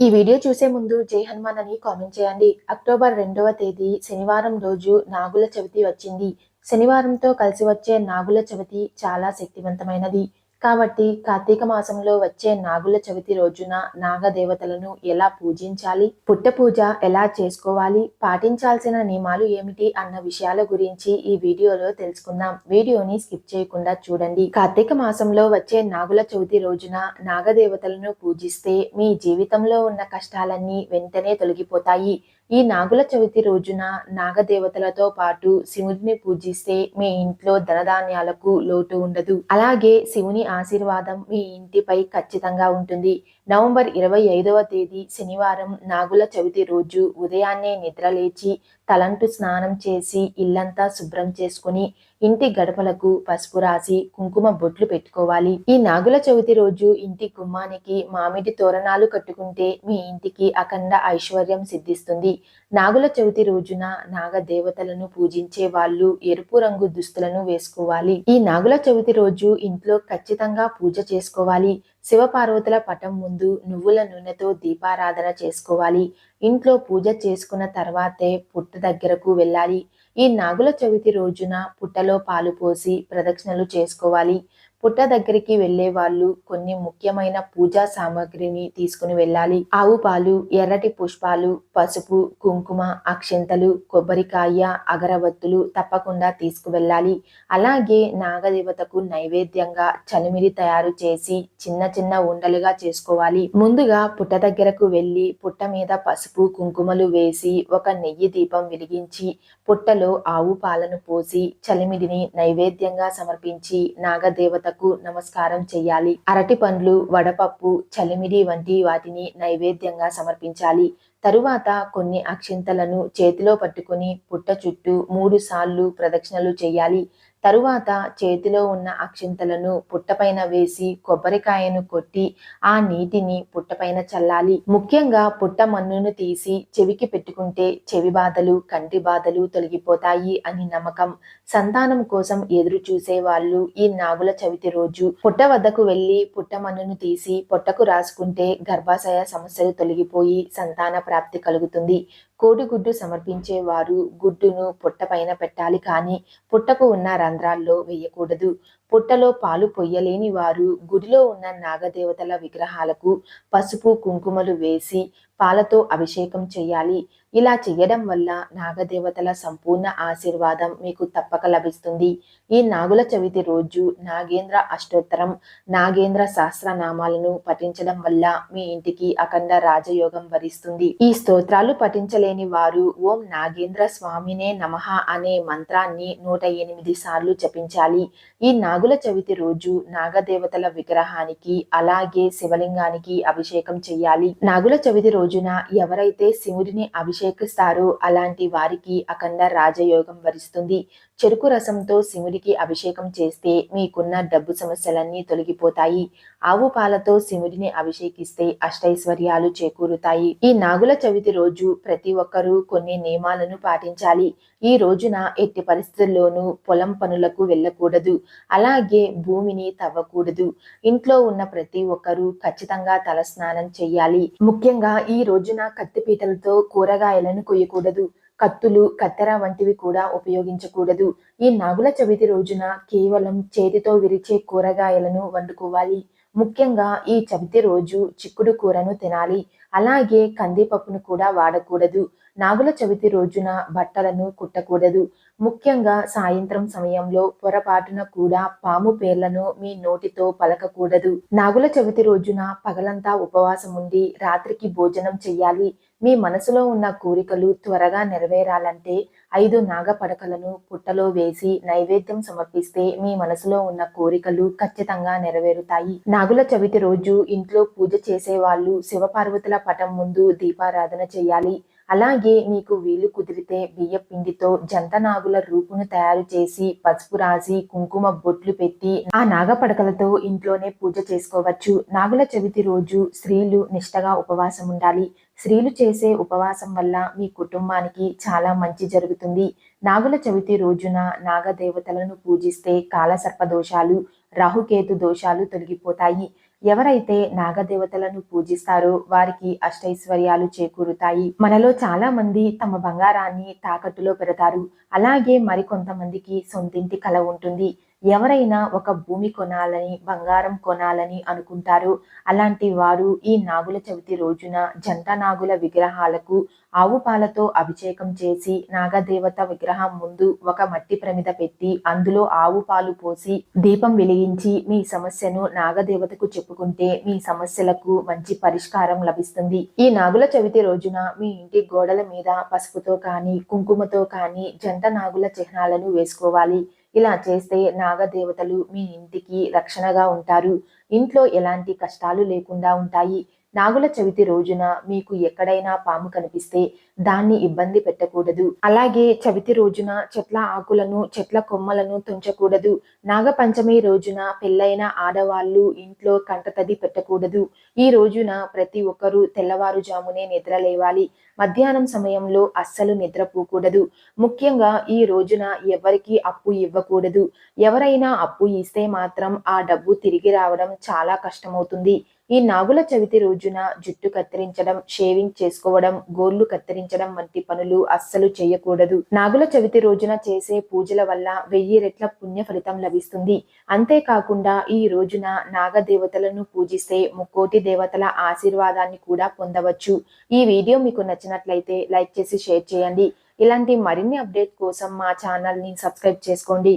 ఈ వీడియో చూసే ముందు జై హనుమాన్ అని కామెంట్ చేయండి. అక్టోబర్ 2వ తేదీ శనివారం రోజు నాగుల చవితి వచ్చింది. శనివారంతో కలిసి వచ్చే నాగుల చవితి చాలా శక్తివంతమైనది. కాబట్టి కార్తీక మాసంలో వచ్చే నాగుల చవితి రోజున నాగదేవతలను ఎలా పూజించాలి, పుట్ట పూజ ఎలా చేసుకోవాలి, పాటించాల్సిన నియమాలు ఏమిటి అన్న విషయాల గురించి ఈ వీడియోలో తెలుసుకుందాం. వీడియోని స్కిప్ చేయకుండా చూడండి. కార్తీక మాసంలో వచ్చే నాగుల చవితి రోజున నాగదేవతలను పూజిస్తే మీ జీవితంలో ఉన్న కష్టాలన్నీ వెంటనే తొలగిపోతాయి. ఈ నాగుల చవితి రోజున నాగదేవతలతో పాటు శివుడిని పూజిస్తే మీ ఇంట్లో ధనధాన్యాలకు లోటు ఉండదు. అలాగే శివుని ఆశీర్వాదం మీ ఇంటిపై ఖచ్చితంగా ఉంటుంది. నవంబర్ 25వ తేదీ శనివారం నాగుల చవితి రోజు ఉదయాన్నే నిద్రలేచి తలంటు స్నానం చేసి ఇల్లంతా శుభ్రం చేసుకుని ఇంటి గడపలకు పసుపు రాసి కుంకుమ బొట్లు పెట్టుకోవాలి. ఈ నాగుల చవితి రోజు ఇంటి గుమ్మానికి మామిడి తోరణాలు కట్టుకుంటే మీ ఇంటికి అఖండ ఐశ్వర్యం సిద్ధిస్తుంది. నాగుల చవితి రోజున నాగ దేవతలను పూజించే వాళ్ళు ఎరుపు రంగు దుస్తులను వేసుకోవాలి. ఈ నాగుల చవితి రోజు ఇంట్లో ఖచ్చితంగా పూజ చేసుకోవాలి. శివపార్వతుల పటం ముందు నువ్వుల నూనెతో దీపారాధన చేసుకోవాలి. ఇంట్లో పూజ చేసుకున్న తర్వాతే పుట్ట దగ్గరకు వెళ్ళాలి. ఈ నాగుల చవితి రోజున పుట్టలో పాలు పోసి ప్రదక్షిణలు చేసుకోవాలి. పుట్ట దగ్గరికి వెళ్లే వాళ్ళు కొన్ని ముఖ్యమైన పూజా సామాగ్రిని తీసుకుని వెళ్ళాలి. ఆవు పాలు, ఎర్రటి పుష్పాలు, పసుపు, కుంకుమ, అక్షింతలు, కొబ్బరికాయ, అగరవత్తులు తప్పకుండా తీసుకువెళ్ళాలి. అలాగే నాగదేవతకు నైవేద్యంగా చలిమిడి తయారు చేసి చిన్న చిన్న ఉండలుగా చేసుకోవాలి. ముందుగా పుట్ట దగ్గరకు వెళ్లి పుట్ట మీద పసుపు కుంకుమలు వేసి ఒక నెయ్యి దీపం వెలిగించి పుట్టలో ఆవు పాలను పోసి చలిమిడిని నైవేద్యంగా సమర్పించి నాగదేవతకు నమస్కారం చెయ్యాలి. అరటి పండ్లు, వడపప్పు, చలిమిడి వంటి వాటిని నైవేద్యంగా సమర్పించాలి. తరువాత కొన్ని అక్షింతలను చేతిలో పట్టుకుని పుట్ట చుట్టూ 3 సార్లు ప్రదక్షిణలు చేయాలి. తరువాత చేతిలో ఉన్న అక్షింతలను పుట్టపైన వేసి కొబ్బరికాయను కొట్టి ఆ నీటిని పుట్టపైన చల్లాలి. ముఖ్యంగా పుట్ట మన్నును తీసి చెవికి పెట్టుకుంటే చెవి బాధలు, కంటి బాధలు తొలగిపోతాయి అని నమ్మకం. సంతానం కోసం ఎదురు చూసే వాళ్ళు ఈ నాగుల చవితి రోజు పుట్ట వద్దకు వెళ్లి పుట్ట మన్నును తీసి పొట్టకు రాసుకుంటే గర్భాశయ సమస్యలు తొలగిపోయి సంతాన ప్రాప్తి కలుగుతుంది. కోడిగుడ్డు సమర్పించే వారు గుడ్డును పుట్ట పైన పెట్టాలి, కానీ పుట్టకు ఉన్న రంధ్రాల్లో వేయకూడదు. పుట్టలో పాలు పొయ్యలేని వారు గుడిలో ఉన్న నాగదేవతల విగ్రహాలకు పసుపు కుంకుమలు వేసి పాలతో అభిషేకం చేయాలి. ఇలా చేయడం వల్ల నాగదేవతల సంపూర్ణ ఆశీర్వాదం మీకు తప్పక లభిస్తుంది. ఈ నాగుల చవితి రోజు నాగేంద్ర అష్టోత్తరం, నాగేంద్ర సహస్రనామాలను పఠించడం వల్ల మీ ఇంటికి అఖండ రాజయోగం వరిస్తుంది. ఈ స్తోత్రాలు పఠించలేని వారు ఓం నాగేంద్ర స్వామినే నమః అనే మంత్రాన్ని 108 సార్లు జపించాలి. ఈ నాగుల చవితి రోజు నాగదేవతల విగ్రహానికి అలాగే శివలింగానికి అభిషేకం చేయాలి. నాగుల చవితి రోజున ఎవరైతే శివుడిని అభిషేకిస్తారో అలాంటి వారికి అఖండ రాజయోగం వరిస్తుంది. చెరుకు రసంతో శివుడికి అభిషేకం చేస్తే మీకున్న డబ్బు సమస్యలన్నీ తొలగిపోతాయి. ఆవు పాలతో శివుడిని అభిషేకిస్తే అష్టైశ్వర్యాలు చేకూరుతాయి. ఈ నాగుల చవితి రోజు ప్రతి ఒక్కరూ కొన్ని నియమాలను పాటించాలి. ఈ రోజున ఎట్టి పరిస్థితుల్లోనూ పొలం పనులకు వెళ్ళకూడదు. అలాగే భూమిని తవ్వకూడదు. ఇంట్లో ఉన్న ప్రతి ఒక్కరూ ఖచ్చితంగా తల స్నానం చేయాలి. ముఖ్యంగా ఈ రోజున కత్తిపీటలతో కూరగాయలను కొయ్యకూడదు. కత్తులు, కత్తెర వంటివి కూడా ఉపయోగించకూడదు. ఈ నాగుల చవితి రోజున కేవలం చేతితో విరిచే కూరగాయలను వండుకోవాలి. ముఖ్యంగా ఈ చవితి రోజు చిక్కుడు కూరను తినాలి. అలాగే కందిపప్పును కూడా వాడకూడదు. నాగుల చవితి రోజున బట్టలను కుట్టకూడదు. ముఖ్యంగా సాయంత్రం సమయంలో పొరపాటున కూడా పాము పేర్లను మీ నోటితో పలకకూడదు. నాగుల చవితి రోజున పగలంతా ఉపవాసం ఉండి రాత్రికి భోజనం చెయ్యాలి. మీ మనసులో ఉన్న కోరికలు త్వరగా నెరవేరాలంటే 5 నాగపడకలను పుట్టలో వేసి నైవేద్యం సమర్పిస్తే మీ మనసులో ఉన్న కోరికలు ఖచ్చితంగా నెరవేరుతాయి. నాగుల చవితి రోజు ఇంట్లో పూజ చేసే వాళ్ళు శివపార్వతుల పటం ముందు దీపారాధన చేయాలి. అలాగే మీకు వీలు కుదిరితే బియ్య పిండితో జంట నాగుల రూపును తయారు చేసి పసుపు రాసి కుంకుమ బొట్లు పెట్టి ఆ నాగపడకలతో ఇంట్లోనే పూజ చేసుకోవచ్చు. నాగుల చవితి రోజు స్త్రీలు నిష్టగా ఉపవాసం ఉండాలి. స్త్రీలు చేసే ఉపవాసం వల్ల మీ కుటుంబానికి చాలా మంచి జరుగుతుంది. నాగుల చవితి రోజున నాగదేవతలను పూజిస్తే కాలసర్ప దోషాలు, రాహుకేతు దోషాలు తొలగిపోతాయి. ఎవరైతే నాగదేవతలను పూజిస్తారో వారికి అష్టైశ్వర్యాలు చేకూరుతాయి. మనలో చాలా మంది తమ బంగారాన్ని తాకట్టులో పెడతారు. అలాగే మరికొంతమందికి సొంతింటి కల ఉంటుంది. ఎవరైనా ఒక భూమి కొనాలని, బంగారం కొనాలని అనుకుంటారో అలాంటి వారు ఈ నాగుల చవితి రోజున జంట నాగుల విగ్రహాలకు ఆవు పాలతో అభిషేకం చేసి నాగదేవత విగ్రహం ముందు ఒక మట్టి ప్రమిద పెట్టి అందులో ఆవు పాలు పోసి దీపం వెలిగించి మీ సమస్యను నాగదేవతకు చెప్పుకుంటే మీ సమస్యలకు మంచి పరిష్కారం లభిస్తుంది. ఈ నాగుల చవితి రోజున మీ ఇంటి గోడల మీద పసుపుతో కానీ కుంకుమతో కానీ జంట నాగుల చిహ్నాలను వేసుకోవాలి. ఇలా చేస్తే నాగదేవతలు మీ ఇంటికి రక్షణగా ఉంటారు. ఇంట్లో ఎలాంటి కష్టాలు లేకుండా ఉంటాయి. నాగుల చవితి రోజున మీకు ఎక్కడైనా పాము కనిపిస్తే దాన్ని ఇబ్బంది పెట్టకూడదు. అలాగే చవితి రోజున చెట్ల ఆకులను, చెట్ల కొమ్మలను తుంచకూడదు. నాగపంచమి రోజున పెళ్ళైన ఆడవాళ్ళు ఇంట్లో కంటతడి పెట్టకూడదు. ఈ రోజున ప్రతి ఒక్కరూ తెల్లవారుజామునే నిద్ర లేవాలి. మధ్యాహ్నం సమయంలో అస్సలు నిద్రపోకూడదు. ముఖ్యంగా ఈ రోజున ఎవరికి అప్పు ఇవ్వకూడదు. ఎవరైనా అప్పు ఇస్తే మాత్రం ఆ డబ్బు తిరిగి రావడం చాలా కష్టమవుతుంది. ఈ నాగుల చవితి రోజున జుట్టు కత్తిరించడం, షేవింగ్ చేసుకోవడం, గోర్లు కత్తిరించడం వంటి పనులు అస్సలు చేయకూడదు. నాగుల చవితి రోజున చేసే పూజల వల్ల 1000 రెట్ల పుణ్య ఫలితం లభిస్తుంది. అంతేకాకుండా ఈ రోజున నాగదేవతలను పూజిస్తే ముక్కోటి దేవతల ఆశీర్వాదాన్ని కూడా పొందవచ్చు. ఈ వీడియో మీకు నచ్చినట్లయితే లైక్ చేసి షేర్ చేయండి. ఇలాంటి మరిన్ని అప్డేట్ కోసం మా ఛానల్ ని సబ్స్క్రైబ్ చేసుకోండి.